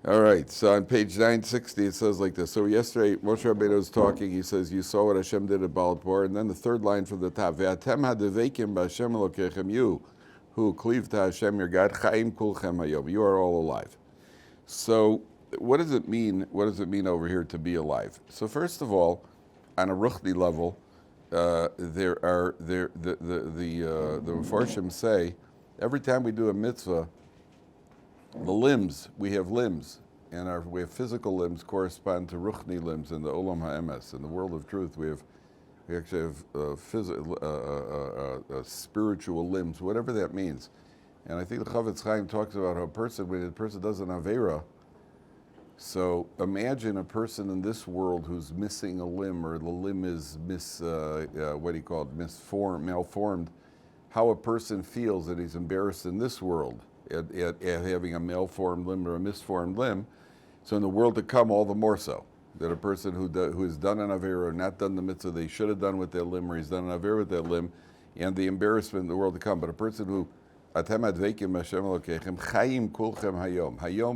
All right, so on page 960 it says like this. So yesterday Moshe Rabbeinu was talking. He says, "You saw what Hashem did at Balpur," and then the third line from the top: "Ve'atem hadevekim b'Hashem Elokechem." You, who cleave to Hashem your God, Chaim kulchem hayom. You are all alive. So what does it mean? What does it mean over here to be alive? So first of all, on a ruchni level, the Mefarshim say every time we do a mitzvah, the limbs, we have limbs, and we have physical limbs correspond to ruchni limbs in the Olam HaEmes, in the world of truth. We actually have spiritual limbs, whatever that means. And I think the Chavetz Chaim talks about how when a person does an Aveira, so imagine a person in this world who's missing a limb, or the limb is malformed, how a person feels that he's embarrassed in this world at having a malformed limb or a misformed limb. So in the world to come, all the more so, that a person who has done an Aveira or not done the mitzvah they should have done with their limb, or he's done an Aveira with that limb, and the embarrassment in the world to come. But a person who Hayom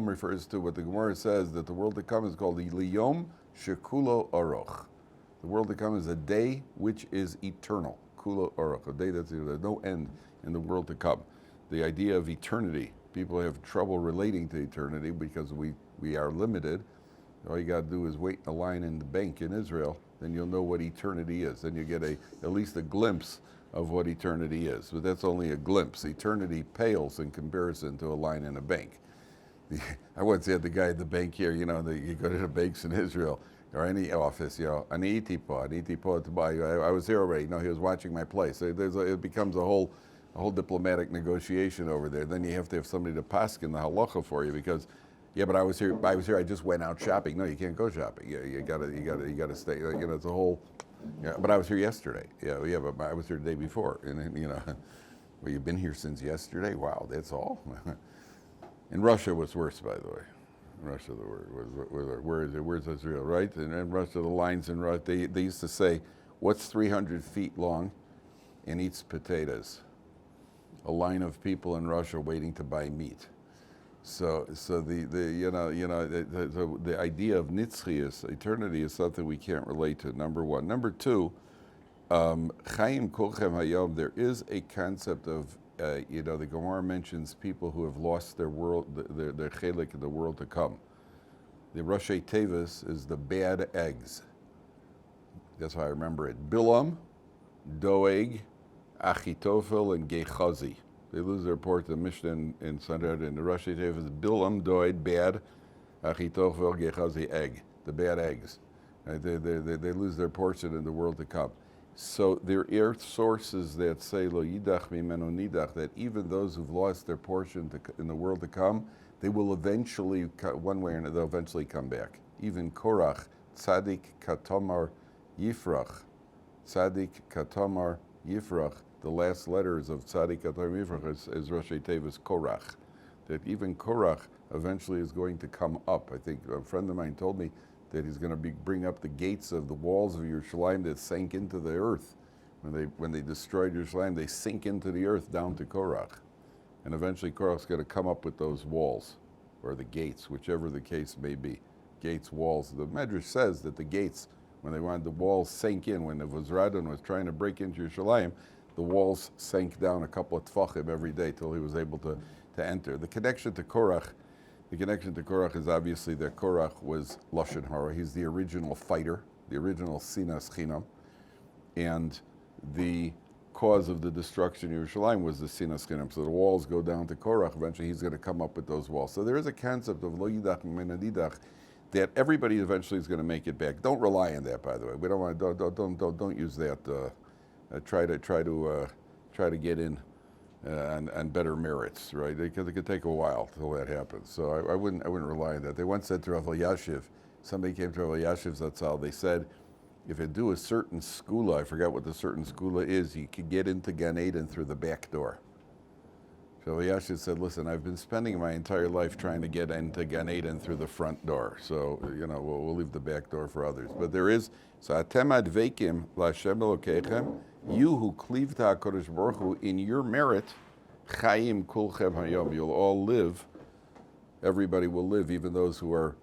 refers to what the Gemara says, that the world to come is called the Liyom Shekulo Aroch. The world to come is a day which is eternal. Kulo Aroch, a day there's no end in the world to come. The idea of eternity, people have trouble relating to eternity because we are limited. All you got to do is wait in a line in the bank in Israel, then you'll know what eternity is. Then you get at least a glimpse of what eternity is. But that's only a glimpse. Eternity pales in comparison to a line in a bank. I once had the guy at the bank here, you go to the banks in Israel, or any office, ani itipo to buy. I was there already. He was watching my place. It becomes a whole diplomatic negotiation over there. Then you have to have somebody to paskin the halacha for you, because but I was here. I just went out shopping. No, you can't go shopping. You gotta stay. It's a whole. Yeah, but I was here yesterday. But I was here the day before. And well, you've been here since yesterday? Wow, that's all. In Russia, was worse, by the way. In Russia, the word was where is it? Where's Israel, right? And in Russia, the lines in Russia, they used to say, "What's 300 feet long and eats potatoes?" A line of people in Russia waiting to buy meat. So the idea of nitzchias, eternity, is something we can't relate to. Number one. Number two, Chaim Kolchem Hayom. There is a concept of the Gemara mentions people who have lost their world, their chelik in the world to come. The Roshei Tevis is the bad eggs. That's how I remember it. Bilam, Doeg, Achitophel, and Gechazi. They lose their port. The Mishnah in Sanhedrin, and the Roshei Tevis is Bilam, Doeg, bad, Achitophel, Gechazi, egg, the bad eggs. Right? They lose their portion in the world to come. So there are sources that say lo yidach mimenu nidach, that even those who've lost their portion in the world to come, they will eventually, one way or another, they'll eventually come back. Even Korach, Tzadik Katomar Yifrach, Tzadik Katomar Yifrach, the last letters of Tzadik Katomar Yifrach is Roshei Tevis Korach, that even Korach eventually is going to come up. I think a friend of mine told me that he's going to bring up the gates of the walls of Yerushalayim that sank into the earth. When they destroyed Yerushalayim, they sink into the earth down to Korach. And eventually Korach's going to come up with those walls, or the gates, whichever the case may be. Gates, walls. The Medrash says that the gates, when they wanted the walls sank in, when the Vazradon was trying to break into Yerushalayim, the walls sank down a couple of tfachim every day till he was able to enter. The connection to Korach is obviously that Korach was Lashon Hara. He's the original fighter, the original Sinas Chinam. And the cause of the destruction of Yerushalayim was the Sinas Chinam. So the walls go down to Korach. Eventually he's going to come up with those walls. So there is a concept of Lo Yidach Mimenu Nidach, that everybody eventually is going to make it back. Don't rely on that, by the way. We don't want don't use that. Try to get in on better merits, right? Because it could take a while till that happens. So I wouldn't rely on that. They once said to Rav Elyashiv, somebody came to Rav Elyashiv's Zatzal, they said, if you do a certain skula, I forgot what the certain skula is, you could get into Gan Eden through the back door. So Elyashiv said, listen, I've been spending my entire life trying to get into Gan Eden through the front door. So, we'll leave the back door for others. But there is, so Atem advekim la'Hashem Elokechem, you who cleave to HaKadosh Baruch Hu, in your merit, Chaim kulchem hayom, you'll all live everybody will live, even those who are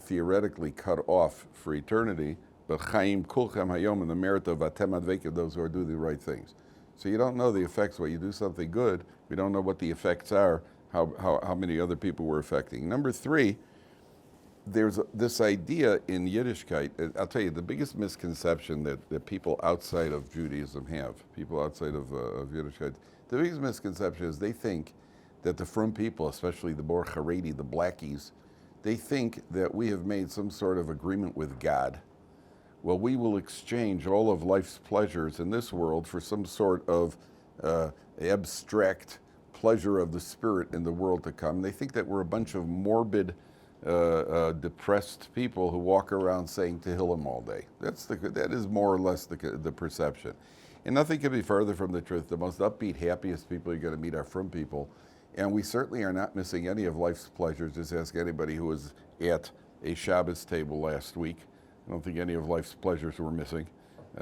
theoretically cut off for eternity. But Chaim Kulchem Hayom, and the merit of Atem Advekim, those who are doing the right things. So you don't know the effects. When you do something good, we don't know what the effects are, how many other people we're affecting. Number 3, there's this idea in Yiddishkeit. I'll tell you, the biggest misconception that people outside of Judaism have, people outside of Yiddishkeit, the biggest misconception is they think that the frum people, especially the Bor Haredi, the blackies, they think that we have made some sort of agreement with God. Well, we will exchange all of life's pleasures in this world for some sort of abstract pleasure of the spirit in the world to come. They think that we're a bunch of morbid, depressed people who walk around saying Tehillim all day. That is more or less the perception. And nothing could be further from the truth. The most upbeat, happiest people you're going to meet are frum people. And we certainly are not missing any of life's pleasures. Just ask anybody who was at a Shabbos table last week. I don't think any of life's pleasures were missing.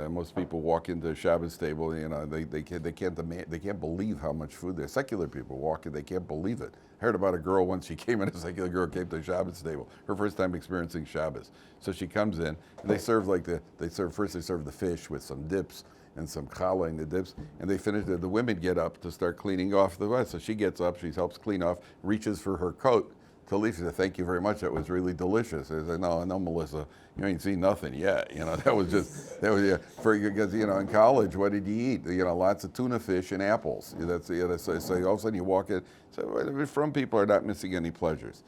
Most people walk into a Shabbos table, they can't believe how much food there's. Secular people walk in, they can't believe it. I heard about a girl once, she came in, a secular girl came to a Shabbos table, her first time experiencing Shabbos. So she comes in, and they serve the fish with some dips and some challah in the dips, and they finish it. The women get up to start cleaning off the rice. So she gets up, she helps clean off, reaches for her coat to leave. She said, "Thank you very much, that was really delicious." I said, no, Melissa, you ain't seen nothing yet. Because in college, what did you eat? Lots of tuna fish and apples. So all of a sudden you walk in, so frum people are not missing any pleasures.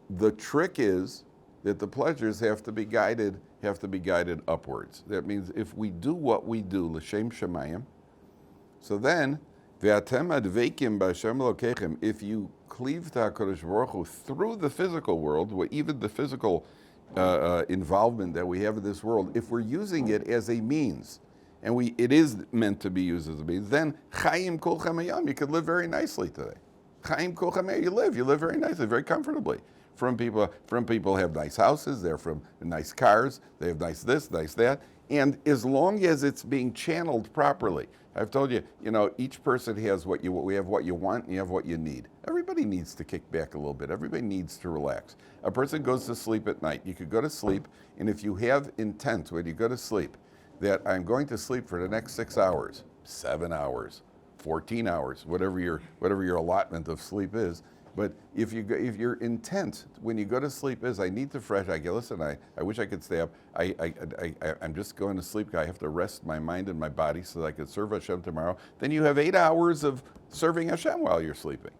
The trick is that the pleasures have to be guided upwards. That means if we do what we do, l'shem shemayim, so then, v'atem adveikim b'Hashem Elokechem, if you cleave to HaKadosh Baruch Hu through the physical world, even the physical involvement that we have in this world, if we're using it as a means, and it is meant to be used as a means, then Chaim Kulchem Hayam, you could live very nicely today. Chaim Kulchem Hayam, you live very nicely, very comfortably. Frum people have nice houses, they're from nice cars, they have nice this, nice that, and as long as it's being channeled properly. I've told you, each person has what you want and you have what you need. Everybody needs to kick back a little bit. Everybody needs to relax. A person goes to sleep at night. You could go to sleep, and if you have intent when you go to sleep that I'm going to sleep for the next 6 hours, 7 hours, 14 hours, whatever your allotment of sleep is. But if your intent when you go to sleep is, I need to listen, I wish I could stay up. I'm just going to sleep. I have to rest my mind and my body so that I could serve Hashem tomorrow. Then you have 8 hours of serving Hashem while you're sleeping.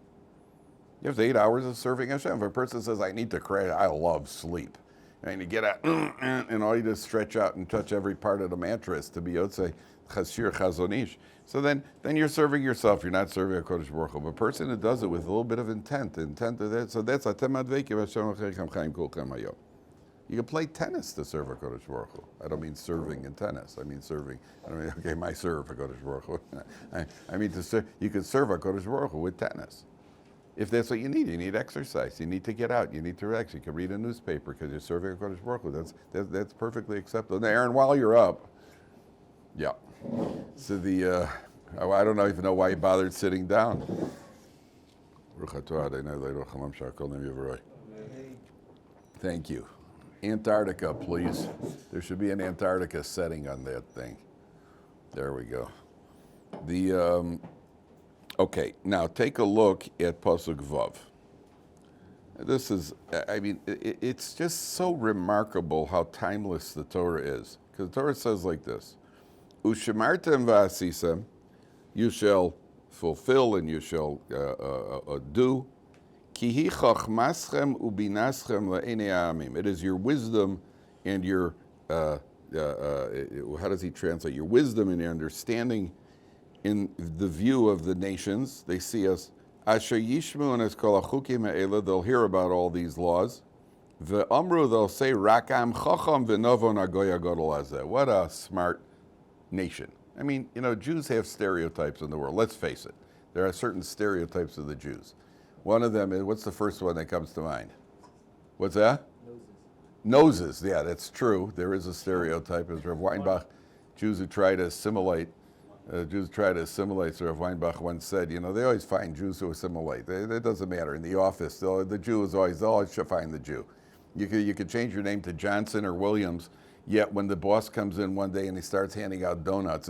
You have 8 hours of serving Hashem. If a person says, I need to crash, I love sleep. And you get out, and all you do is stretch out and touch every part of the mattress to be Yotzei Chashir Chazonish. So then you're serving yourself. You're not serving HaKadosh Baruch Hu. But a person who does it with a little bit of intent of that, so that's Atem Adveikim Hashem Elokechem Chaim Kulchem Hayom. You can play tennis to serve HaKadosh Baruch Hu. I don't mean serving in tennis. I mean serving. My serve HaKadosh Baruch Hu. I mean you can serve HaKadosh Baruch Hu with tennis. If that's what you need exercise. You need to get out. You need to relax. You can read a newspaper because you're serving HaKadosh Baruch Hu. That's perfectly acceptable. Now, Aaron, while you're up, yeah. So I don't even know why you bothered sitting down. Thank you. Antarctica, please. There should be an Antarctica setting on that thing. There we go. Okay, now take a look at Pasuk Vav. This is, it's just so remarkable how timeless the Torah is. Because the Torah says like this, Ushemartem v'asisem, you shall fulfill and you shall do. Kihi chachmaschem ubinaschem le'enei ha'amim. It is your wisdom and your, how does he translate? Your wisdom and your understanding in the view of the nations. They see us. Asher yishmu and es kol hachukim ha'ela. They'll hear about all these laws. Ve'amru, they'll say, Rakam chacham v'novo nagoya gadol hazeh. What a smart nation. I mean, Jews have stereotypes in the world. Let's face it. There are certain stereotypes of the Jews. One of them is, what's the first one that comes to mind? What's that? Noses. Yeah, that's true. There is a stereotype, as Rav Weinbach, Jews who try to assimilate Jews try to assimilate. So Rav Weinbach once said, they always find Jews who assimilate. It doesn't matter. In the office, the Jew is always, they'll always find the Jew. You could change your name to Johnson or Williams, yet when the boss comes in one day and he starts handing out donuts,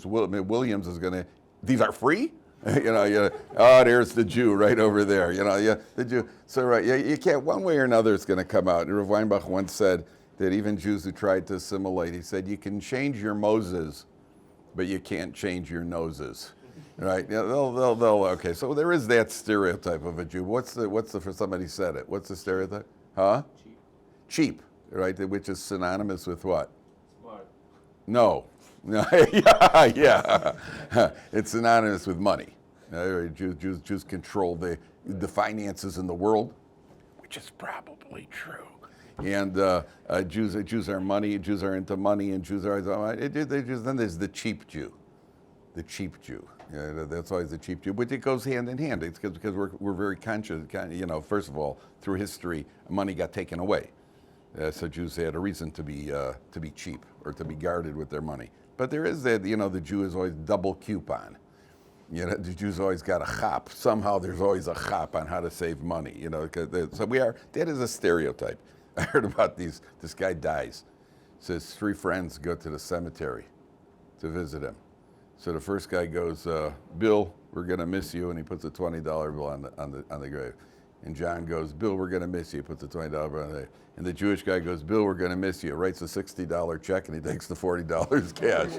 Williams is going to, these are free? Oh, there's the Jew right over there. The Jew. So right, you can't, one way or another it's going to come out. Rav Weinbach once said that even Jews who tried to assimilate, he said, you can change your Moses, but you can't change your noses, right? Okay. So there is that stereotype of a Jew. What's the for somebody said it? What's the stereotype? Huh? Cheap, right? Which is synonymous with what? Smart. No. Yeah. It's synonymous with money. Jews control the finances in the world, which is probably true. And Jews are money. Jews are into money, and Jews are then there's the cheap Jew. The cheap Jew. That's always the cheap Jew, but it goes hand in hand. It's because we're very conscious. First of all, through history, money got taken away, so Jews had a reason to be cheap or to be guarded with their money. But there is that. The Jew is always double coupon. The Jews always got a chop. Somehow there's always a chop on how to save money. So that is a stereotype. I heard about this guy dies. Says 3 friends go to the cemetery to visit him. So the first guy goes, Bill, we're going to miss you, and he puts a $20 bill on the grave. And John goes, Bill, we're going to miss you, he puts a $20 bill on the grave. And the Jewish guy goes, Bill, we're going to miss you, writes a $60 check, and he takes the $40 cash.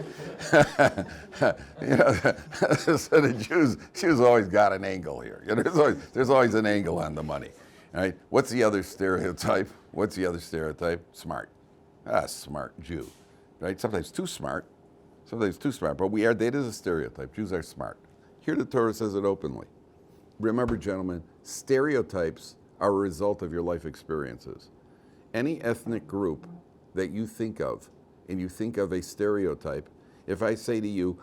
So the Jews always got an angle here. There's always an angle on the money. Right? What's the other stereotype? Smart. Smart Jew. Right? Sometimes too smart. But that is a stereotype. Jews are smart. Here the Torah says it openly. Remember, gentlemen, stereotypes are a result of your life experiences. Any ethnic group that you think of, and you think of a stereotype, if I say to you,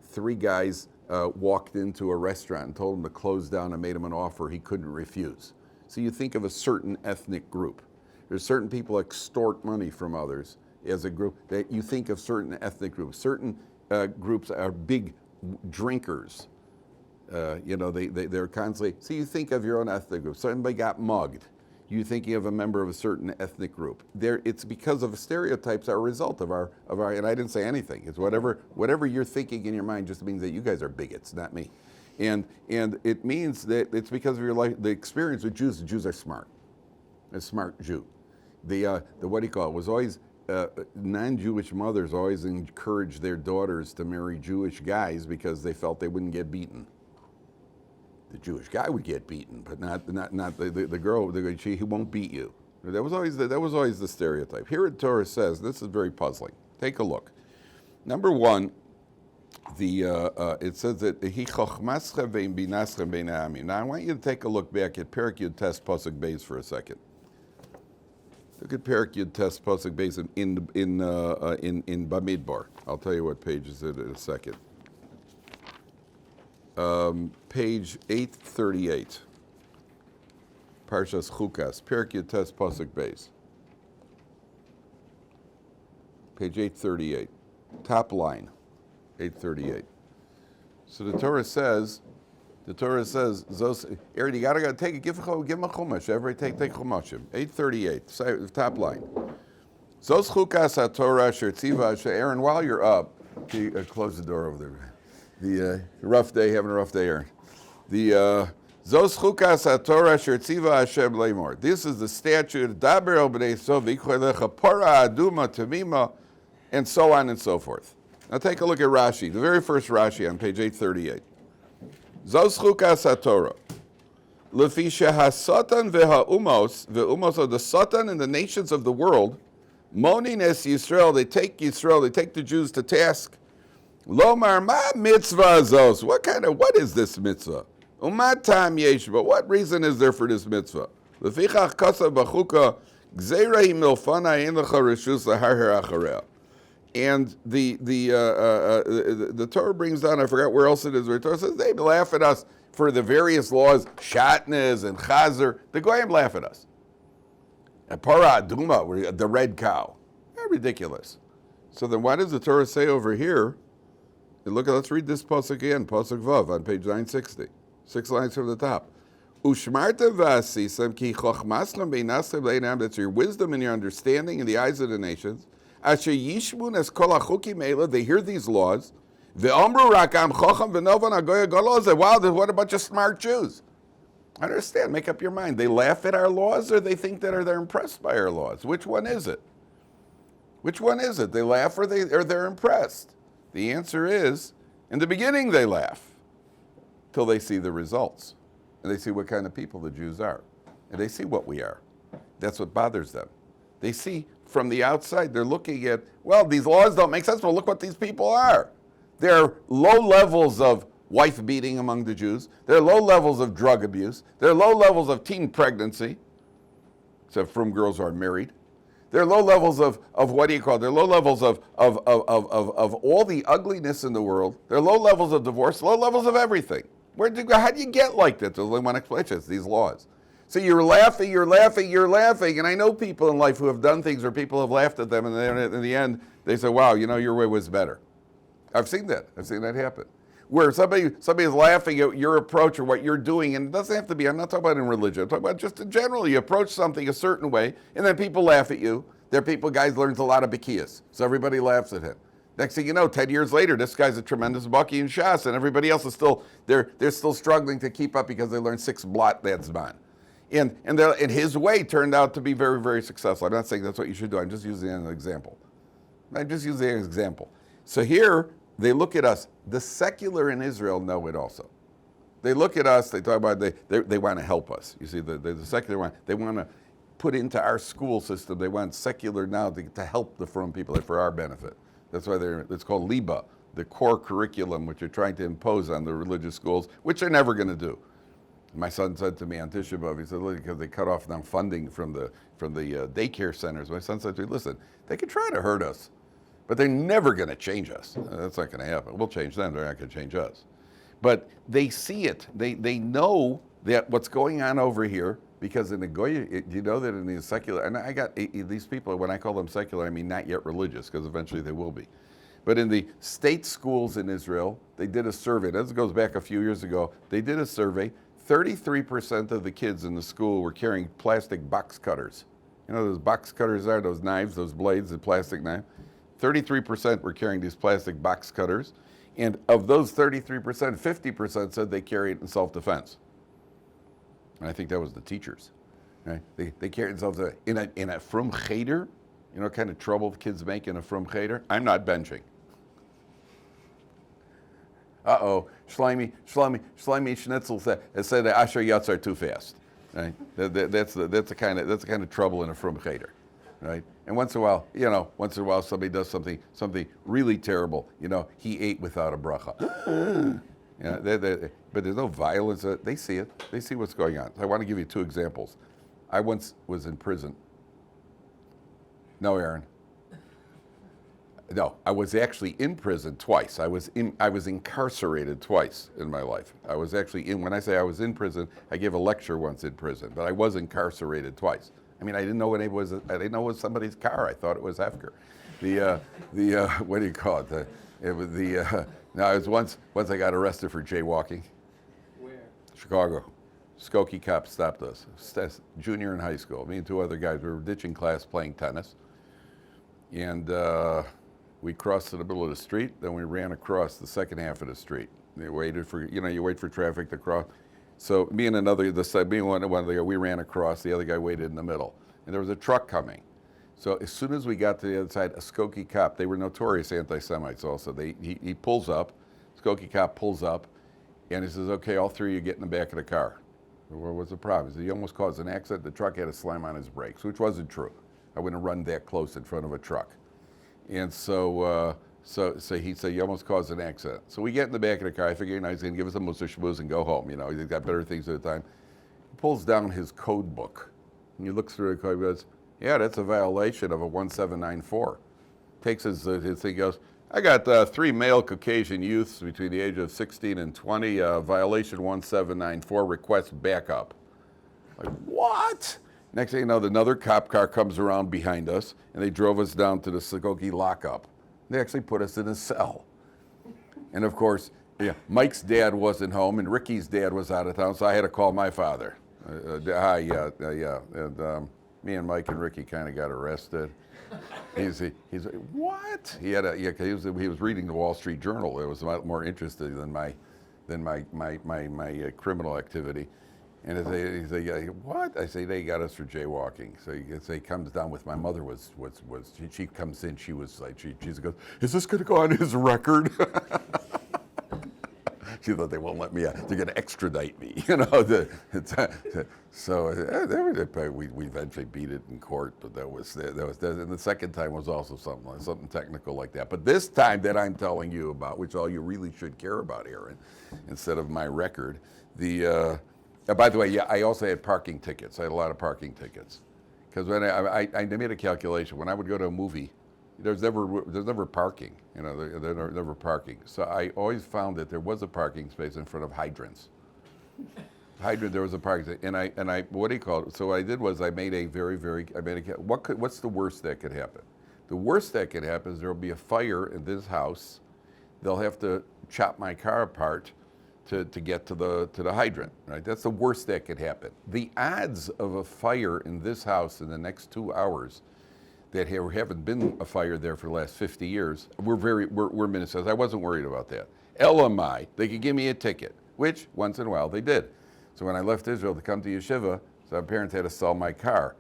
3 guys walked into a restaurant and told him to close down and made him an offer he couldn't refuse. So you think of a certain ethnic group. There's certain people extort money from others as a group. That you think of certain ethnic groups. Certain groups are big drinkers. They're constantly. So you think of your own ethnic group. Somebody got mugged. You thinking of a member of a certain ethnic group. It's because of stereotypes are a result of our. And I didn't say anything. It's whatever you're thinking in your mind just means that you guys are bigots, not me. And it means that it's because of your life, the experience with Jews. The Jews are smart. A smart Jew. The what do you call it? Was always non-Jewish mothers always encouraged their daughters to marry Jewish guys because they felt they wouldn't get beaten. The Jewish guy would get beaten, but not the girl. He won't beat you. That was always the stereotype. Here the Torah says this is very puzzling. Take a look. Number 1. It says that he chochmaschem ve'im binaschem bein ha'amim. Now I want you to take a look back at Perek Yud Tes Pasuk Beis for a second. Look at Perek Yud Tes Pasuk Beis in Bamidbar. I'll tell you what page is it in a second. Page 838. Parshas Chukas. Perek Yud Tes Pasuk Beis. Page 838. Top line. 838. So the Torah says, Aaron, you gotta take it, give him a chumash. Everybody take chumashim. 838, top line. Zos chukas haTorah asher tziva asher. Aaron, while you're up, close the door over there. The rough day, having a rough day, Aaron. The Zos chukas haTorah asher tziva Hashem leimor. This is the statute. Daber el bnei Yisrael v'yichlecha para aduma tamima, and so on and so forth. Now take a look at Rashi, the very first Rashi on page 838. Zos chukas haTorah. Lefi shehasatan ve'umos of the Satan and the nations of the world, monin es Yisrael, they take the Jews to task. Lomar ma mitzvah zos. What is this mitzvah? Umat tam yesh, but what reason is there for this mitzvah? Lefichach kasav b'chuka gzeira hi milfana ein lecha reshus lahar achareh. And the Torah brings down, I forgot where else it is, where the Torah says they laugh at us for the various laws, shatnez and chazer. The goyim laugh at us. And para aduma, the red cow. They're ridiculous. So then why does the Torah say over here, let's read this pasuk again, pasuk Vav on page 960. 6 lines from the top. Ushmartem v'asisem ki chochmaslam beinasem leinam. That's your wisdom and your understanding in the eyes of the nations. Asher yishmun es kol hachukim eila. They hear these laws. Ve'omru rakam chocham v'novan agoya goloz. Wow, what a bunch of smart Jews. I understand. Make up your mind. They laugh at our laws, or they think that they're impressed by our laws. Which one is it? Which one is it? They laugh or they're impressed? The answer is, in the beginning they laugh, till they see the results. And they see what kind of people the Jews are. And they see what we are. That's what bothers them. They see from the outside, they're looking at, well, these laws don't make sense. Well, look what these people are. There are low levels of wife beating among the Jews. There are low levels of drug abuse. There are low levels of teen pregnancy, except from girls who are married. There are low levels of what do you call it? There are low levels of all the ugliness in the world. There are low levels of divorce, low levels of everything. How do you get like that? There's only one explanation. It's these laws. So you're laughing, and I know people in life who have done things where people have laughed at them, and then in the end, they say, wow, your way was better. I've seen that. I've seen that happen. Where somebody is laughing at your approach or what you're doing, and it doesn't have to be, I'm not talking about in religion, I'm talking about just in general. You approach something a certain way, and then people laugh at you. There are people, guys learns a lot of Bekiyas, so everybody laughs at him. Next thing you know, 10 years later, this guy's a tremendous Baki in Shas, and everybody else is still, they're still struggling to keep up because they learned 6 blot that Zman. And his way turned out to be very, very successful. I'm not saying that's what you should do, I'm just using an example. So here, they look at us. The secular in Israel know it also. They look at us, they talk about, they want to help us. You see, the secular one, they want to put into our school system, they want secular now to help the frum people, for our benefit. That's why it's called Liba, the core curriculum which you're trying to impose on the religious schools, which they're never going to do. My son said to me on Tisha B'Av, he said, look, because they cut off now funding from the daycare centers. My son said to me, listen, they can try to hurt us, but they're never going to change us. That's not going to happen. We'll change them. They're not going to change us. But they see it. They know that what's going on over here, because in the Goya, you know that in the secular, and I got these people, when I call them secular, I mean not yet religious, because eventually they will be. But in the state schools in Israel, they did a survey. This goes back a few years ago. They did a survey. 33% of the kids in the school were carrying plastic box cutters. You know those box cutters are, those knives, those blades, the plastic knife? 33% were carrying these plastic box cutters. And of those 33%, 50% said they carry it in self-defense. And I think that was the teachers. Right? They carry it in self-defense. In a frum cheder, you know what kind of trouble kids make in a frum cheder? I'm not benching. Shlomi Schnitzel said that Asher Yatz are too fast. Right? That's the kind of trouble in a frum cheder. Right? And once in a while, somebody does something really terrible. He ate without a bracha. But there's no violence. They see it. They see what's going on. So I want to give you 2 examples. I once was in prison. No, Aaron. No, I was actually in prison twice. I was incarcerated twice in my life. I was actually when I say I was in prison, I gave a lecture once in prison, but I was incarcerated twice. I mean, I didn't know it was somebody's car. I thought it was Hefker. What do you call it? No, it was once I got arrested for jaywalking. Where? Chicago. Skokie cop stopped us. Junior in high school. Me and 2 other guys, we were ditching class playing tennis. And we crossed to the middle of the street, then we ran across the second half of the street. They waited for, you wait for traffic to cross. So me and we ran across, the other guy waited in the middle. And there was a truck coming. So as soon as we got to the other side, a Skokie cop, they were notorious anti-Semites also. He pulls up, Skokie cop pulls up, and he says, okay, all 3 of you get in the back of the car. Well, what's the problem? He said, he almost caused an accident. The truck had a slam on his brakes, which wasn't true. I wouldn't run that close in front of a truck. And so he said, you almost caused an accident. So we get in the back of the car. I figure he's going to give us a mussar shmooze and go home. He's got better things at the time. He pulls down his code book. And he looks through the code and goes, yeah, that's a violation of a 1794. Takes his thing, goes, I got 3 male Caucasian youths between the age of 16 and 20, violation 1794, request backup. Like, what? Next thing you know, another cop car comes around behind us, and they drove us down to the Skokie lockup. They actually put us in a cell. And of course, yeah, Mike's dad wasn't home and Ricky's dad was out of town, so I had to call my father. Yeah. And me and Mike and Ricky kind of got arrested. He's like, what? He was reading the Wall Street Journal. It was more interesting than my criminal activity. And he's like, what? I say, they got us for jaywalking. So he comes down with my mother she comes in, she was like, she goes, is this going to go on his record? She thought they won't let me out. They're going to extradite me, you know. So we eventually beat it in court, but that was. And the second time was also something technical like that. But this time that I'm telling you about, which all you really should care about, Aaron, instead of my record, by the way, yeah, I also had parking tickets. I had a lot of parking tickets, because when I made a calculation. When I would go to a movie, there's never parking. You know, there's never parking. So I always found that there was a parking space in front of hydrants. There was a parking space, and I what do you call it? So what I did was I made a what's the worst that could happen? The worst that could happen is there will be a fire in this house. They'll have to chop my car apart to get to the hydrant, right? That's the worst that could happen. The odds of a fire in this house in the next 2 hours that haven't been a fire there for the last 50 years, we're minuscule. I wasn't worried about that. LMI, they could give me a ticket, which once in a while they did. So when I left Israel to come to Yeshiva, so my parents had to sell my car.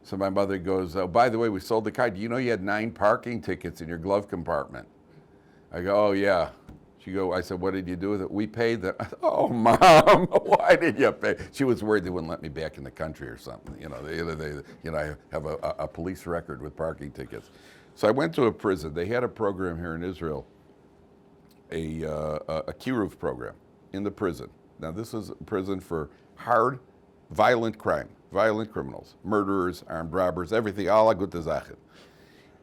So my mother goes, oh, by the way, we sold the car. Do you know you had 9 parking tickets in your glove compartment? I go, oh yeah. I said, what did you do with it? We paid them. Oh, Mom, why did you pay? She was worried they wouldn't let me back in the country or something. You know, I have a police record with parking tickets. So I went to a prison. They had a program here in Israel, a kiruv program in the prison. Now this is a prison for hard, violent crime, violent criminals, murderers, armed robbers, everything, alla gute Sachen.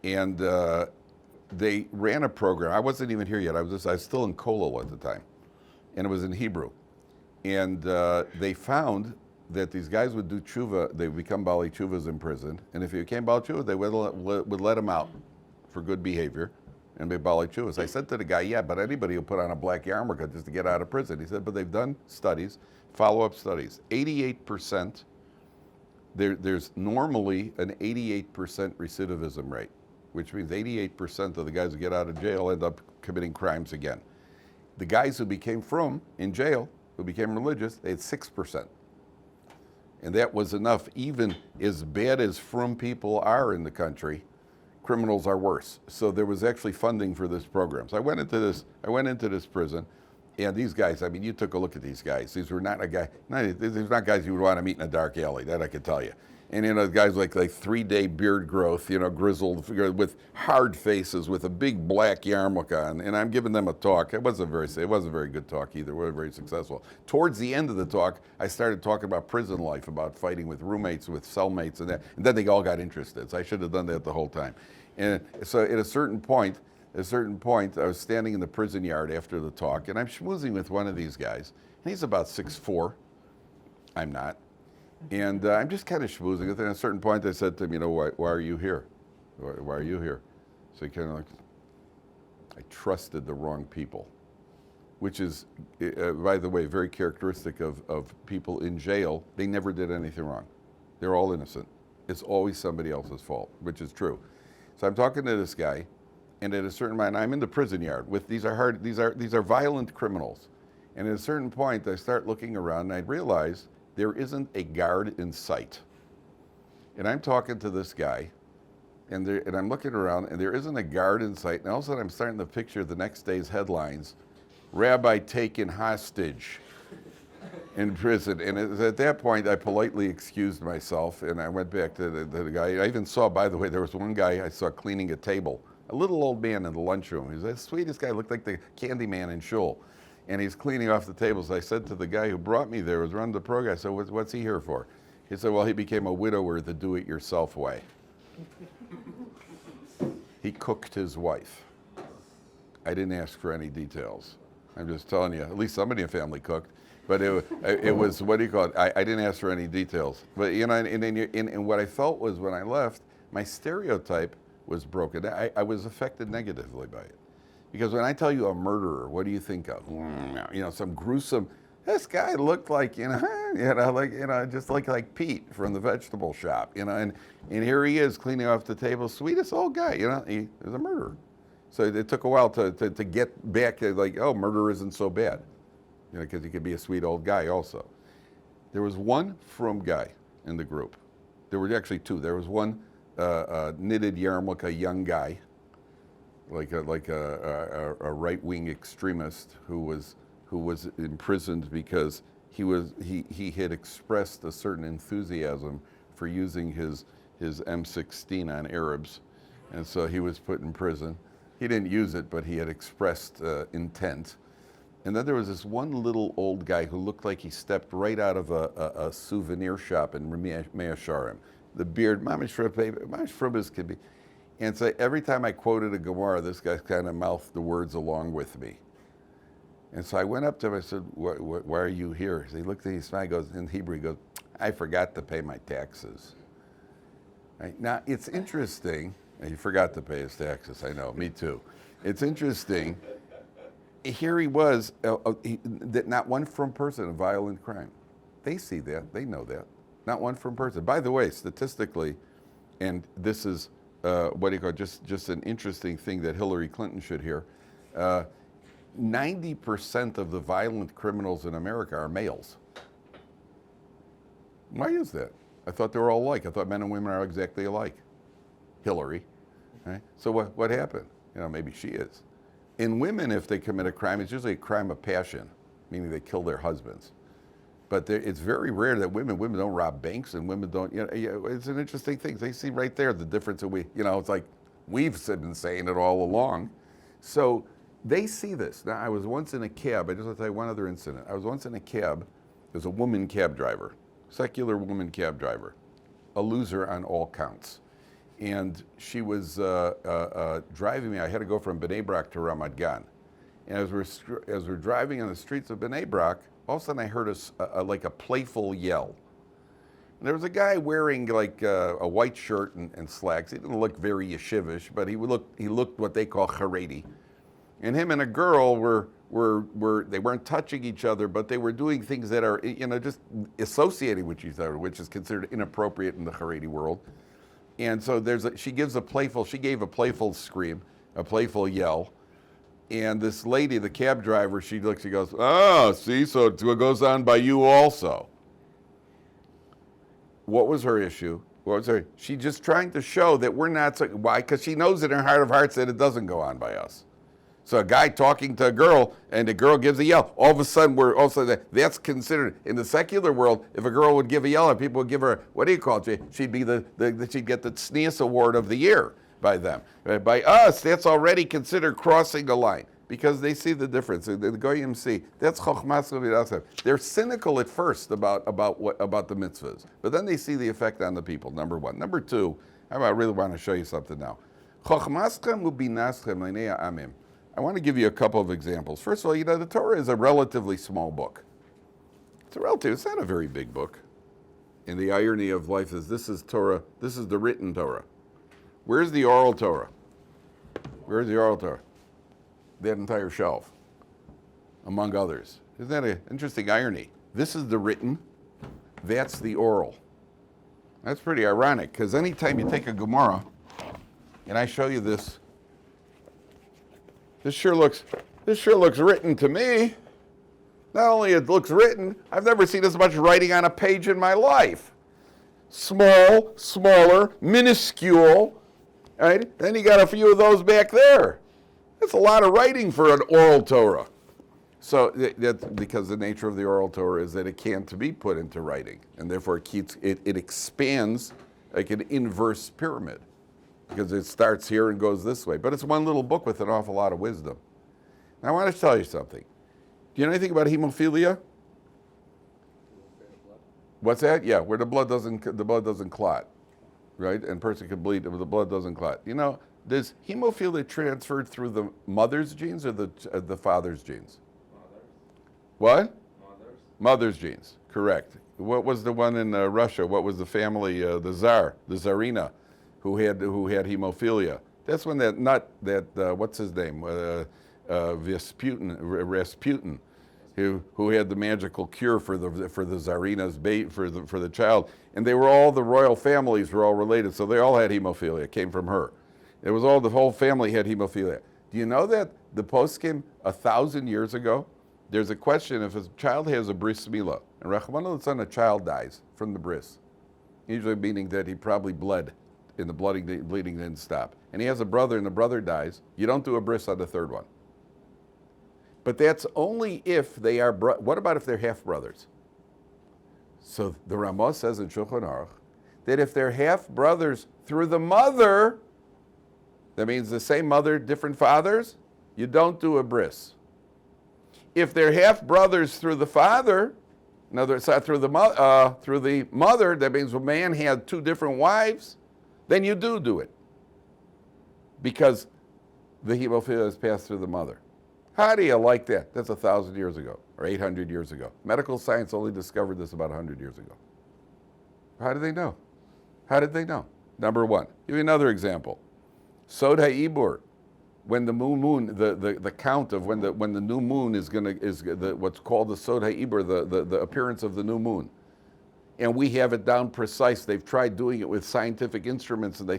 And they ran a program. I wasn't even here yet. I was still in Kolel at the time, and it was in Hebrew. And they found that these guys would do tshuva. They would become bali tshuvas in prison, and if you became bali tshuva, they would let them out for good behavior and be bali tshuvas. I said to the guy, yeah, but anybody who put on a black yarmulke just to get out of prison. He said, but they've done studies, follow-up studies. 88%. There's normally an 88% recidivism rate, which means 88% of the guys who get out of jail end up committing crimes again. The guys who became frum in jail, who became religious, they had 6%. And that was enough. Even as bad as frum people are in the country, criminals are worse. So there was actually funding for this program. So I went into this prison, and these guys, I mean, you took a look at these guys. These were not these are not guys you would want to meet in a dark alley, that I could tell you. And you know, guys like 3-day beard growth, you know, grizzled, with hard faces, with a big black yarmulke on. And I'm giving them a talk. It wasn't a very good talk either. We weren't very successful. Towards the end of the talk, I started talking about prison life, about fighting with roommates, with cellmates, and that. And then they all got interested. So I should have done that the whole time. And so at a certain point, I was standing in the prison yard after the talk, and I'm schmoozing with one of these guys. And he's about 6'4". I'm not. And I'm just kind of schmoozing with it. At a certain point, I said to him, you know, why are you here? Why are you here? So he kind of like, I trusted the wrong people, which is, by the way, very characteristic of people in jail. They never did anything wrong. They're all innocent. It's always somebody else's fault, which is true. So I'm talking to this guy, and at a certain point, I'm in the prison yard with these are violent criminals. And at a certain point, I start looking around, and I realize there isn't a guard in sight. And I'm talking to this guy, and I'm looking around, and there isn't a guard in sight. And all of a sudden, I'm starting to picture the next day's headlines: Rabbi taken hostage in prison. And at that point, I politely excused myself, and I went back to the guy. I even saw, by the way, there was one guy I saw cleaning a table, a little old man in the lunchroom. He was the sweetest guy, looked like the candy man in shul. And he's cleaning off the tables. I said to the guy who brought me there, was running the program, I said, what's he here for? He said, well, he became a widower the do-it-yourself way. He cooked his wife. I didn't ask for any details. I'm just telling you, at least somebody in the family cooked. But it was, what do you call it? I didn't ask for any details. But, you know, and what I felt was when I left, my stereotype was broken. I was affected negatively by it. Because when I tell you a murderer, what do you think of? Some gruesome. This guy looked like, just like Pete from the vegetable shop, and here he is cleaning off the table, sweetest old guy, he was a murderer. So it took a while to get back, like, oh, murder isn't so bad, because he could be a sweet old guy also. There was one frum guy in the group. There were actually two. There was one knitted yarmulke, a young guy, like a right-wing extremist who was imprisoned because he had expressed a certain enthusiasm for using his M16 on Arabs, and so he was put in prison. He didn't use it, but he had expressed intent. And then there was this one little old guy who looked like he stepped right out of a souvenir shop in Vaeschanan. The beard, mamish frubas could be. And so every time I quoted a Gemara, this guy kind of mouthed the words along with me. And so I went up to him, I said, why are you here? So he looked at me, he smiled, goes, in Hebrew, he goes, I forgot to pay my taxes. Right? Now, it's interesting, and he forgot to pay his taxes, I know, me too. It's interesting, here he was, that not one frum person of violent crime. They see that, they know that. Not one frum person. By the way, statistically, and this is, just an interesting thing that Hillary Clinton should hear, 90% of the violent criminals in America are males. Why is that? I thought they were all alike. I thought men and women are exactly alike. Hillary, right? So what happened? Maybe she is. In women, if they commit a crime, it's usually a crime of passion, meaning they kill their husbands. But it's very rare that women don't rob banks and women don't, it's an interesting thing. They see right there the difference that it's like we've been saying it all along. So they see this. Now, I was once in a cab. I just want to tell you one other incident. I was once in a cab. There's a woman cab driver, secular woman cab driver, a loser on all counts. And she was driving me. I had to go from Bnei Brak to Ramat Gan. And as we're driving on the streets of Bnei Brak, all of a sudden I heard like a playful yell. And there was a guy wearing like a white shirt and slacks. He didn't look very yeshivish, but he looked what they call Haredi. And him and a girl they weren't touching each other, but they were doing things that are, just associating with each other, which is considered inappropriate in the Haredi world. And so she gave a playful scream, a playful yell. And this lady, the cab driver, she goes, oh, see, so it goes on by you also. What was her issue? She's just trying to show that we're not, why? Because she knows in her heart of hearts that it doesn't go on by us. So a guy talking to a girl, and the girl gives a yell. All of a sudden, that's considered in the secular world. If a girl would give a yell, and people would give her, what do you call it? She'd be she'd get the Tznius Award of the Year by them. By us, that's already considered crossing the line because they see the difference. The Goyim see that's Chochmas V'Vidasem. They're cynical at first about the mitzvahs, but then they see the effect on the people. Number one. Number two, I really want to show you something now. Chochmaschem u'binaschem l'nei ha'amim. I want to give you a couple of examples. First of all, the Torah is a relatively small book. It's not a very big book. And the irony of life is this is Torah, this is the written Torah. Where's the oral Torah? Where's the oral Torah? That entire shelf, among others. Isn't that an interesting irony? This is the written, that's the oral. That's pretty ironic, because anytime you take a Gemara, and I show you this, this sure looks written to me. Not only it looks written, I've never seen as much writing on a page in my life. Small, smaller, minuscule, right? Then you got a few of those back there. That's a lot of writing for an oral Torah. So that's because the nature of the oral Torah is that it can't be put into writing, and therefore it expands like an inverse pyramid. Because it starts here and goes this way. But it's one little book with an awful lot of wisdom. Now I want to tell you something. Do you know anything about hemophilia? What's that? Yeah, where the blood doesn't clot, right? And a person can bleed, but the blood doesn't clot. Does hemophilia transferred through the mother's genes or the father's genes? Mother's. What? Mother's genes, correct. What was the one in Russia? What was the family, the Tsarina? Who had hemophilia. That's when what's his name? Rasputin, who had the magical cure for the Tsarina's for the child, and they were all, the royal families were all related, so they all had hemophilia. It came from her. It was all, the whole family had hemophilia. Do you know that the poskim 1,000 years ago, there's a question if a child has a bris milah, and Rachmana litzlan, a child dies from the bris, usually meaning that he probably bled, and the bleeding didn't stop, and he has a brother and the brother dies, you don't do a bris on the third one. But that's only if they are, what about if they're half brothers? So the Ramah says in Shulchan Aruch that if they're half brothers through the mother, that means the same mother, different fathers, you don't do a bris. If they're half brothers through the father, in other words, through the mother, that means a man had two different wives, then you do it. Because the hemophilia is passed through the mother. How do you like that? That's 1,000 years ago, or 800 years ago. Medical science only discovered this about 100 years ago. How did they know? How did they know? Number one. Give you another example. Sod ha'ibur, when the moon, the count of when the new moon is what's called the Sod ha'ibur, the appearance of the new moon. And we have it down precise. They've tried doing it with scientific instruments, and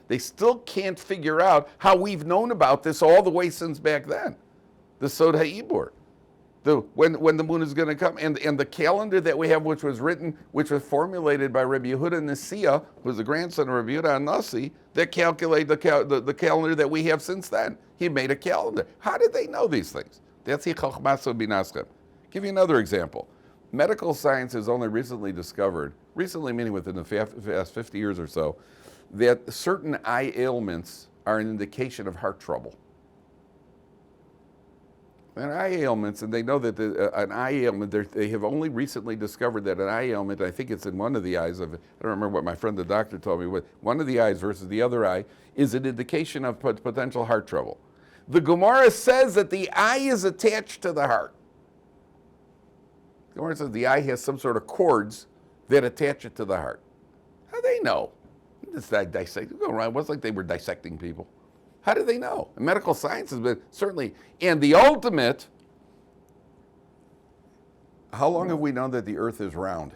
they still can't figure out how we've known about this all the way since back then. The Sod ha'ibur, when the moon is going to come, and the calendar that we have, which was formulated by Rabbi Yehuda Nasiya, who was the grandson of Rabbi Yehuda Nasi, that calculate the calendar that we have since then. He made a calendar. How did they know these things? That's the Chochmaso Binaschem. Give you another example. Medical science has only recently discovered, recently meaning within the past 50 years or so, that certain eye ailments are an indication of heart trouble. And eye ailments, and they know that an eye ailment, they have only recently discovered that an eye ailment, I think it's in one of the eyes of, I don't remember what my friend the doctor told me, but one of the eyes versus the other eye is an indication of potential heart trouble. The Gemara says that the eye is attached to the heart. The Gemara says the eye has some sort of cords that attach it to the heart. How do they know? It's not dissecting. It wasn't like they were dissecting people. How do they know? And medical science has been certainly, and the ultimate, how long have we known that the earth is round?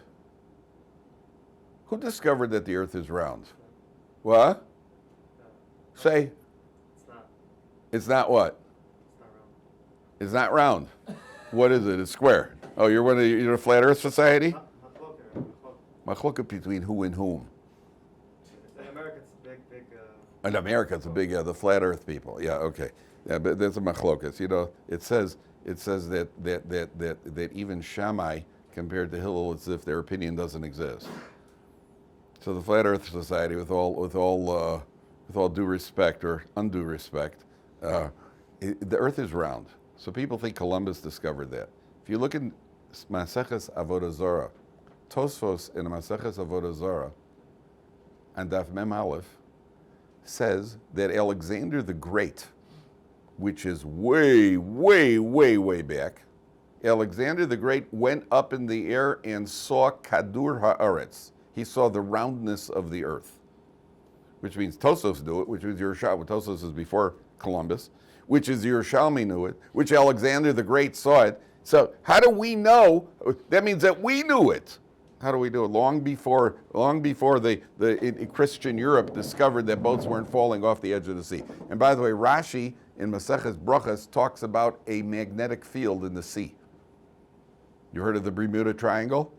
Who discovered that the earth is round? What? Say. It's not. It's not what? It's not round. It's not round. What is it? It's square. Oh, you're a flat earth society? Machloket between who and whom? In America, it's a big. In America, it's a big, the flat Earth people. Yeah, okay. Yeah, but there's a machlokas. You know, it says that even Shammai compared to Hillel as if their opinion doesn't exist. So the flat Earth society, with all due respect or undue respect, the Earth is round. So people think Columbus discovered that. If you look in Maseches Avodah Zarah, Tosfos in Maseches Avodah Zarah, and Daf Mem Aleph, says that Alexander the Great, which is way, way, way, way back, Alexander the Great went up in the air and saw Kadur Haaretz. He saw the roundness of the earth, which means Tosos knew it, which was Yerushalmi. Tosos is before Columbus, which is Yerushalmi knew it, which Alexander the Great saw it. So how do we know? That means that we knew it. How do we do it? Long before the Christian Europe discovered that boats weren't falling off the edge of the sea. And by the way, Rashi in Maseches Brachas talks about a magnetic field in the sea. You heard of the Bermuda Triangle?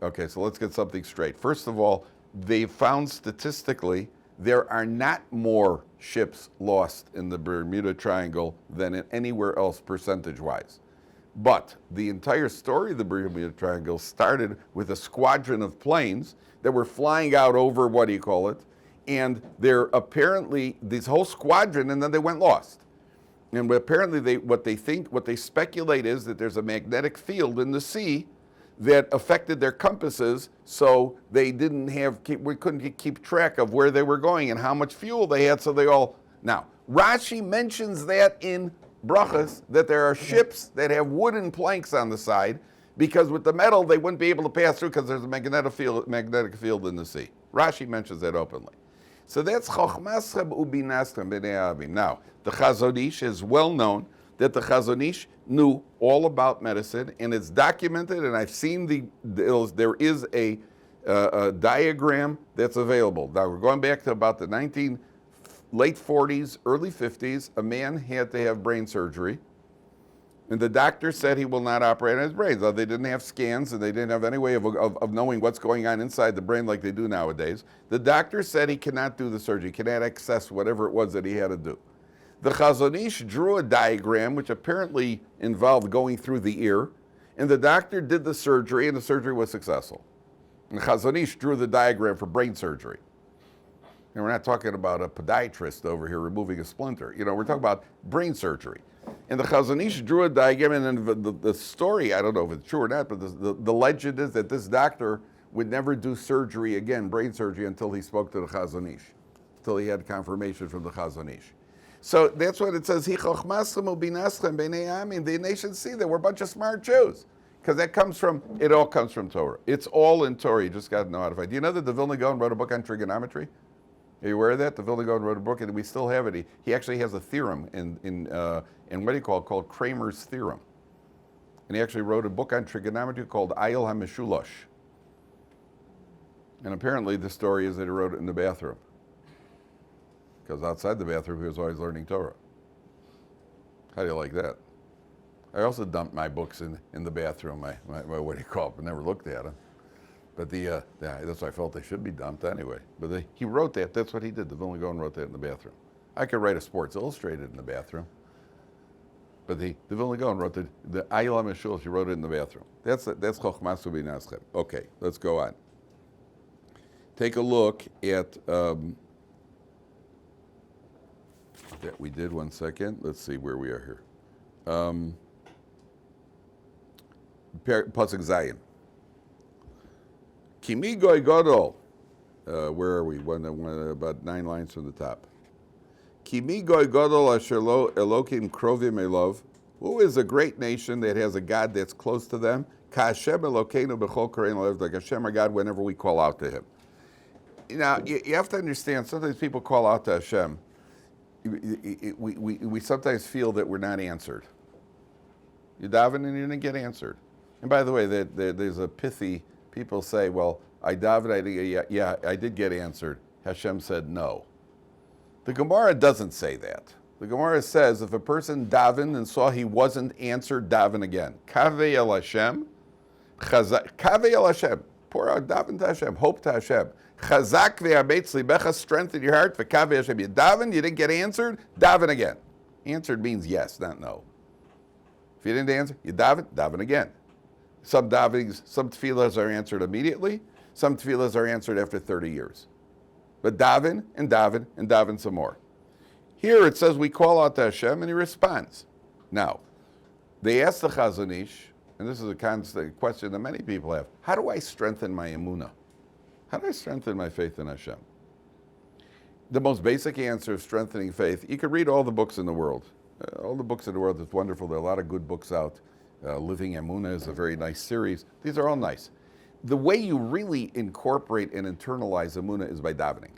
Okay, so let's get something straight. First of all, they found statistically there are not more ships lost in the Bermuda Triangle than anywhere else percentage-wise. But the entire story of the Bermuda Triangle started with a squadron of planes that were flying out over, and they're apparently, this whole squadron, and then they went lost. And apparently what they speculate is that there's a magnetic field in the sea that affected their compasses, so we couldn't keep track of where they were going and how much fuel they had, so they all, now, Rashi mentions that in Brachas, that there are ships that have wooden planks on the side, because with the metal they wouldn't be able to pass through because there's a magnetic field in the sea. Rashi mentions that openly. So that's Chochmaschem Ubinaschem B'nei Avim. Now, the Chazon Ish is well known that the Chazon Ish knew all about medicine, and it's documented, and I've seen there is a diagram that's available. Now, we're going back to about the late 40s, early 50s. A man had to have brain surgery, and the doctor said he will not operate on his brain. So they didn't have scans, and they didn't have any way of knowing what's going on inside the brain like they do nowadays. The doctor said he cannot do the surgery, cannot access whatever it was that he had to do. The Chazon Ish drew a diagram which apparently involved going through the ear, and the doctor did the surgery, and the surgery was successful. And Chazon Ish drew the diagram for brain surgery. And we're not talking about a podiatrist over here removing a splinter. We're talking about brain surgery. And the Chazon Ish drew a diagram, and then the story, I don't know if it's true or not, but the legend is that this doctor would never do surgery again, brain surgery, until he spoke to the Chazon Ish, until he had confirmation from the Chazon Ish. So that's what it says. The nation see that we're a bunch of smart Jews. Because it all comes from Torah. It's all in Torah. You just got to know how to find. Do you know that the Vilna Gaon wrote a book on trigonometry? Are you aware of that? The Vilna Gaon wrote a book, and we still have it. He actually has a theorem in what do you call it? Called Kramer's theorem. And he actually wrote a book on trigonometry called Ayil HaMeshulash. And apparently the story is that he wrote it in the bathroom. Because outside the bathroom, he was always learning Torah. How do you like that? I also dumped my books in the bathroom, my what do you call it, but never looked at them. But that's why I felt they should be dumped anyway. But he wrote that, that's what he did. The Vilna Gaon wrote that in the bathroom. I could write a Sports Illustrated in the bathroom. But the Vilna Gaon wrote the Ayil HaMeshulash, he wrote it in the bathroom. That's Chochmas U'Binaschem. Okay, let's go on. Take a look at... that we did 1 second. Let's see where we are here. Pasuk Zayin. Kimi goy gadol. Where are we? About 9 lines from the top. Kimi goy gadol asher lo Elokim krovim elov. Who is a great nation that has a God that's close to them? Ka Hashem Elokeinu b'chol kareinu lev. Like Hashem, our God, whenever we call out to Him. Now you have to understand. Sometimes people call out to Hashem. We sometimes feel that we're not answered. You daven and you didn't get answered. And by the way, there's a pithy, people say, well, I davened, I did get answered. Hashem said no. The Gemara doesn't say that. The Gemara says if a person davened and saw he wasn't answered, daven again. Kaveh el Hashem, kaveh el Hashem, pour out, daven to Hashem, hope to Hashem. Chazak ve'abetz libecha, strengthen your heart. V'kaveh Hashem, you daven, you didn't get answered, daven again. Answered means yes, not no. If you didn't answer, you daven again. Some tefillahs are answered immediately. Some tefillahs are answered after 30 years. But daven and daven and daven some more. Here it says we call out to Hashem and He responds. Now, they ask the Chazon Ish, and this is a constant question that many people have, how do I strengthen my emunah? How do I strengthen my faith in Hashem? The most basic answer of strengthening faith, you can read all the books in the world. All the books in the world, it's wonderful. There are a lot of good books out. Living Emunah is a very nice series. These are all nice. The way you really incorporate and internalize Emunah is by davening.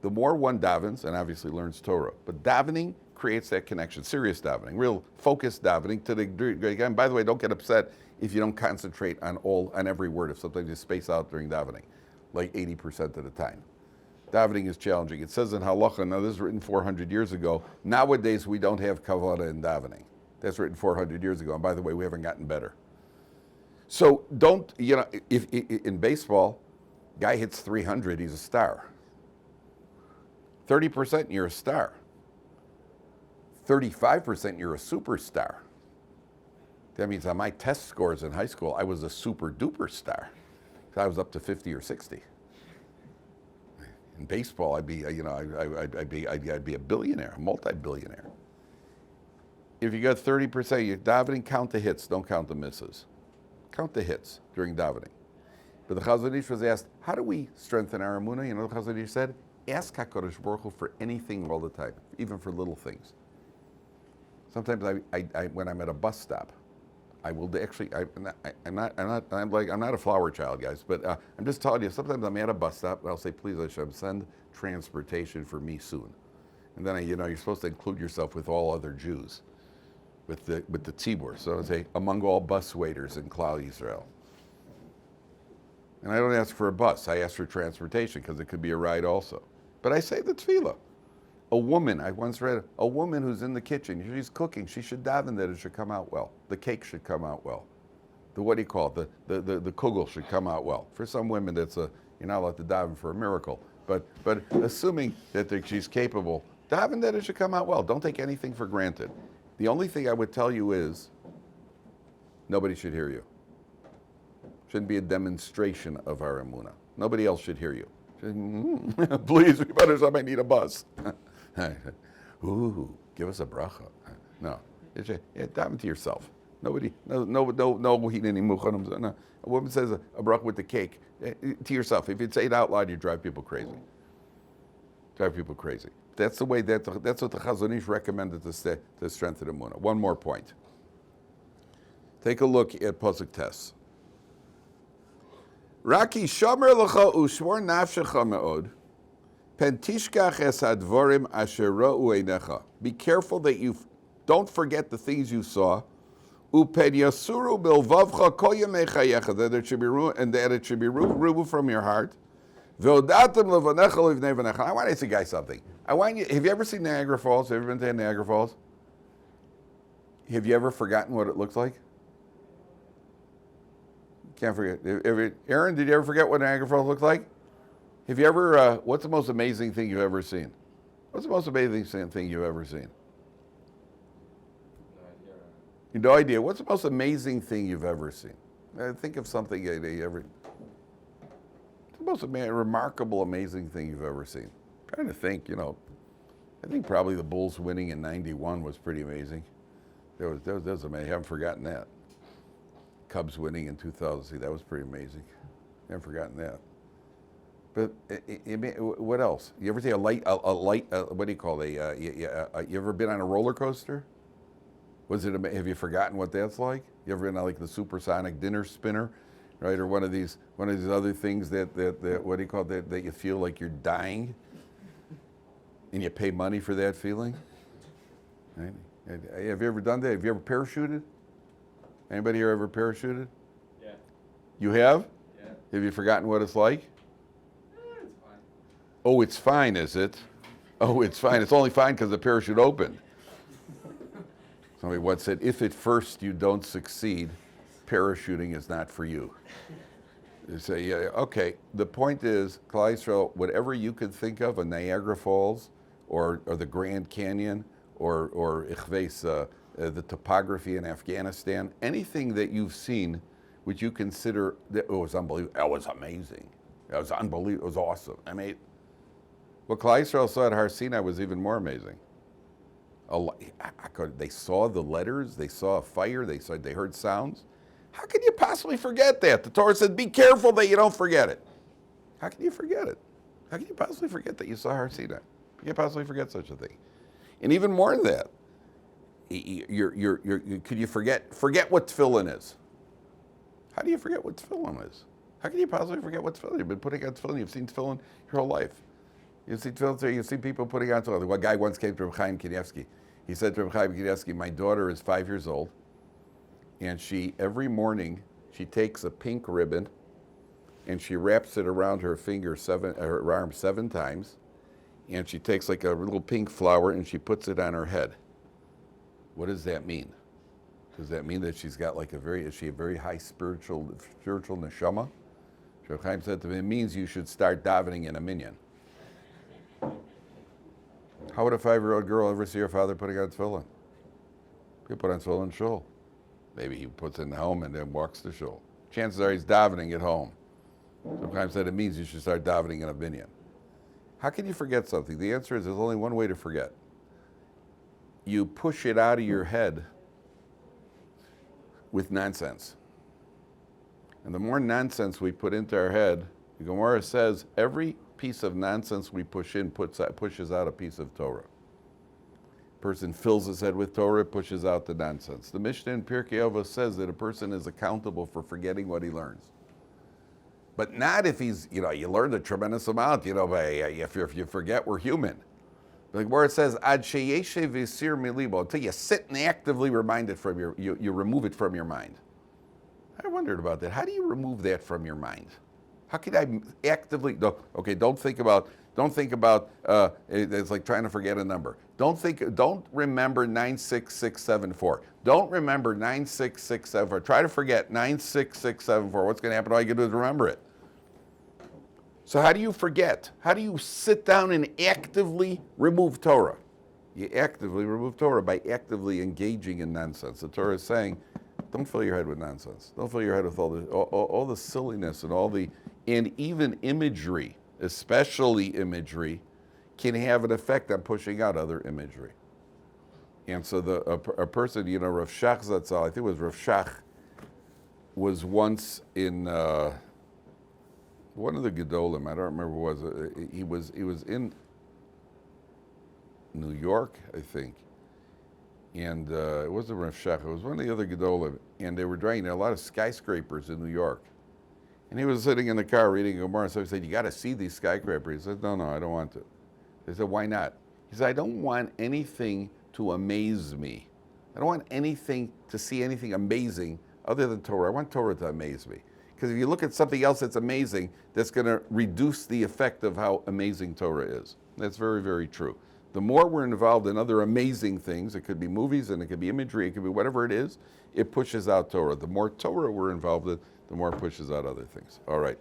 The more one davens, and obviously learns Torah, but davening creates that connection, serious davening, real focused davening to the degree. And by the way, don't get upset if you don't concentrate on every word, if sometimes you space out during davening, like 80% of the time. Davening is challenging. It says in Halacha, now this is written 400 years ago, nowadays we don't have kavana in davening. That's written 400 years ago, and by the way, we haven't gotten better. So don't, if in baseball, guy hits 300, he's a star. 30% you're a star. 35% you're a superstar. That means on my test scores in high school, I was a super duper star. I was up to 50 or 60. In baseball, I'd be a billionaire, a multi-billionaire. If you got 30%, you're davening, count the hits, don't count the misses. Count the hits during davening. But the Chazon Ish was asked, how do we strengthen our emunah? You know what the Chazon Ish said? Ask HaKadosh Baruch Hu for anything all the time, even for little things. Sometimes when I'm at a bus stop, I will actually. I'm not a flower child, guys. But I'm just telling you. Sometimes I'm at a bus stop, and I'll say, "Please, Hashem, send transportation for me soon." And then you're supposed to include yourself with all other Jews. with the tzibur. So I say, among all bus waiters in Klal Yisrael. And I don't ask for a bus. I ask for transportation because it could be a ride also. But I say the tefillah. A woman, I once read, a woman who's in the kitchen, she's cooking, she should daven that it should come out well. The cake should come out well. The the kugel should come out well. For some women, you're not allowed to daven for a miracle. But assuming that she's capable, daven that it should come out well. Don't take anything for granted. The only thing I would tell you is, nobody should hear you. Shouldn't be a demonstration of our emunah. Nobody else should hear you. Please, we better somebody need a bus. Ooh, give us a bracha. No, daven to yourself. Nobody, no. A woman says a bracha with the cake to yourself. If you say it out loud, you drive people crazy. That's the way. That's what the Chazon Ish recommended to strengthen the emunah. One more point. Take a look at Pasuk Tes. Raki shomer lecha ushmor nafshecha meod, pen tishkach es hadvorim asher ra'u einecha. Be careful that you don't forget the things you saw. Upen yasuru bilvavcha kol yemei chayecha, that it should be removed from your heart. Ve'odatem levanecha livnei vanecha. I want to ask you guys something. Have you ever seen Niagara Falls? Have you ever been to Niagara Falls? Have you ever forgotten what it looks like? Can't forget. Aaron, did you ever forget what Niagara Falls looked like? Have you ever, what's the most amazing thing you've ever seen? What's the most amazing thing you've ever seen? No idea. What's the most amazing thing you've ever seen? Think of something you ever... What's the most remarkable, amazing thing you've ever seen? I'm trying to think, I think probably the Bulls winning in '91 was pretty amazing. That was amazing. I haven't forgotten that. Cubs winning in 2000, see, that was pretty amazing. I haven't forgotten that. But what else? You ever see a light? What do you call it? You ever been on a roller coaster? Have you forgotten what that's like? You ever been on like the supersonic dinner spinner, right? Or one of these other things that what do you call it? That you feel like you're dying, and you pay money for that feeling. Right? Have you ever done that? Have you ever parachuted? Anybody here ever parachuted? Yeah. You have? Yeah. Have you forgotten what it's like? It's fine. Oh, it's fine, is it? Oh, it's fine. It's only fine because the parachute opened. Somebody once said, if at first you don't succeed, parachuting is not for you. You say, yeah, okay. The point is, Klal Yisrael, whatever you could think of, a Niagara Falls, or the Grand Canyon, or the topography in Afghanistan, anything that you've seen which you consider that it was unbelievable, it was amazing, it was unbelievable, it was awesome. I mean, what Klal Yisrael saw at Har Sinai was even more amazing. They saw the letters, they saw a fire, they heard sounds. How can you possibly forget that? The Torah said, be careful that you don't forget it. How can you forget it? How can you possibly forget that you saw Har Sinai? You can't possibly forget such a thing. And even more than that, could you forget what tefillin is? How do you forget what tefillin is? How can you possibly forget what tefillin? You've been putting on tefillin, you've seen tefillin your whole life. You've seen tefillin, you've seen people putting on tefillin. One guy once came to Rabbi Chaim Kanievsky. He said to Rabbi Chaim Kanievsky, my daughter is 5 years old, and every morning, she takes a pink ribbon, and she wraps it around her arm 7 times, and she takes like a little pink flower, and she puts it on her head. What does that mean? Does that mean that she's got like a very high spiritual neshama? Rabbi Chaim said to me, it means you should start davening in a minyan. How would a 5-year-old girl ever see her father putting on tefillin? He put on tefillin shul. Maybe he puts it in the home and then walks to shul. Chances are he's davening at home. Rabbi Chaim said it means you should start davening in a minyan. How can you forget something? The answer is there's only one way to forget. You push it out of your head with nonsense. And the more nonsense we put into our head, the Gemara says every piece of nonsense we push in pushes out a piece of Torah. Person fills his head with Torah, pushes out the nonsense. The Mishnah in Pirkei Avos says that a person is accountable for forgetting what he learns. But not if he's, you learned a tremendous amount, if you forget, we're human. Like where it says, Ad sheyeshev v'yisir milibo, until you sit and actively remind it from you remove it from your mind. I wondered about that. How do you remove that from your mind? How can I actively, don't think about, it's like trying to forget a number. Don't remember 96674. Don't remember 96674. Try to forget 96674. What's going to happen? All you can do is remember it. So how do you forget? How do you sit down and actively remove Torah? You actively remove Torah by actively engaging in nonsense. The Torah is saying, don't fill your head with nonsense. Don't fill your head with all the silliness and even imagery, especially imagery, can have an effect on pushing out other imagery. And so a person, Rav Shach Zatzal, I think it was Rav Shach, was once in one of the Gedolim, I don't remember what it was. He was in New York, I think. And it wasn't Rav Shach, it was one of the other Gedolim. And they were driving a lot of skyscrapers in New York. And he was sitting in the car reading Gemara, so he said, you got to see these skyscrapers. He said, no, I don't want to. They said, why not? He said, I don't want anything to amaze me. I don't want anything to see anything amazing other than Torah. I want Torah to amaze me. Because if you look at something else that's amazing, that's going to reduce the effect of how amazing Torah is. That's very, very true. The more we're involved in other amazing things, it could be movies and it could be imagery, it could be whatever it is, it pushes out Torah. The more Torah we're involved in, the more it pushes out other things. All right.